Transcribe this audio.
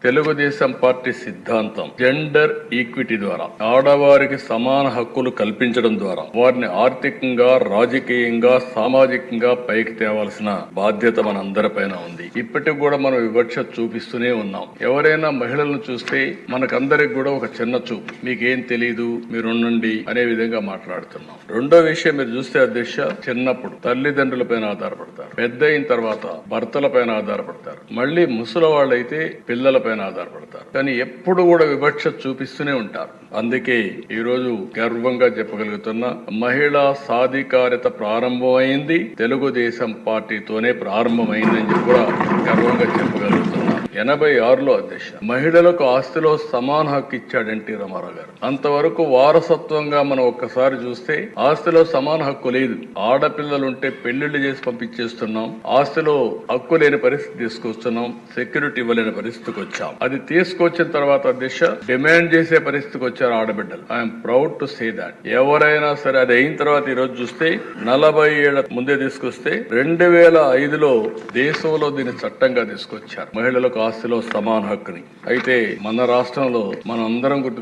Telugu Desam party సిద్ధాంతం gender equity ద్వారా ఆడవారికి సమాన హక్కులు కల్పించడం ద్వారా వారిని ఆర్థికంగా, రాజకీయంగా, సామాజికంగా పైకి తేవాల్సిన బాధ్యత మనందరిపైన ఉంది. ఇప్పటికి కూడా మనం వివక్ష చూపిస్తూనే ఉన్నాం. ఎవరైనా మహిళలను చూస్తే మనకందరికి కూడా ఒక చిన్న చూపు, మీకేం తెలీదు, మీరుండండి అనే విధంగా మాట్లాడుతున్నాం. రెండో విషయం మీరు చూస్తే అధ్యక్ష, చిన్నప్పుడు తల్లిదండ్రుల పైన ఆధారపడతారు, పెద్ద అయిన తర్వాత భర్తల పైన ఆధారపడతారు, మళ్ళీ ముసలి వాళ్ళైతే పిల్లల పైన ఆధారపడతారు. కానీ ఎప్పుడు కూడా వివక్ష చూపిస్తూనే ఉంటారు. అందుకే ఈ రోజు గర్వంగా చెప్పగలుగుతున్నా, మహిళా సాధికారిత ప్రారంభమైంది తెలుగుదేశం పార్టీతోనే ప్రారంభమైందని చెప్పి కూడా గర్వంగా చెప్పగలుగుతున్నా. 86లో అధ్యక్ష మహిళలకు ఆస్తిలో సమాన హక్కు ఇచ్చాడు ఎన్టీ రామారావు గారు. అంతవరకు వారసత్వంగా మనం ఒక్కసారి చూస్తే ఆస్తిలో సమాన హక్కు లేదు. ఆడపిల్లలుంటే పెళ్లిళ్లు చేసి పంపించేస్తున్నాం, ఆస్తిలో హక్కు లేని పరిస్థితి తీసుకొస్తున్నాం, సెక్యూరిటీ ఇవ్వలేని పరిస్థితికి వచ్చాం. అది తీసుకొచ్చిన తర్వాత అధ్యక్ష డిమాండ్ చేసే పరిస్థితికి వచ్చారు ఆడబిడ్డలు. I'm proud to say that. ఎవరైనా సరే అది అయిన తర్వాత ఈ రోజు చూస్తే 40 ఏళ్ల ముందే తీసుకొస్తే 2005లో దేశంలో దీన్ని చట్టంగా తీసుకొచ్చారు, మహిళలకు ఆస్తిలో సమాన హక్కుని. అయితే మన రాష్ట్రంలో మనం అందరం గుర్తు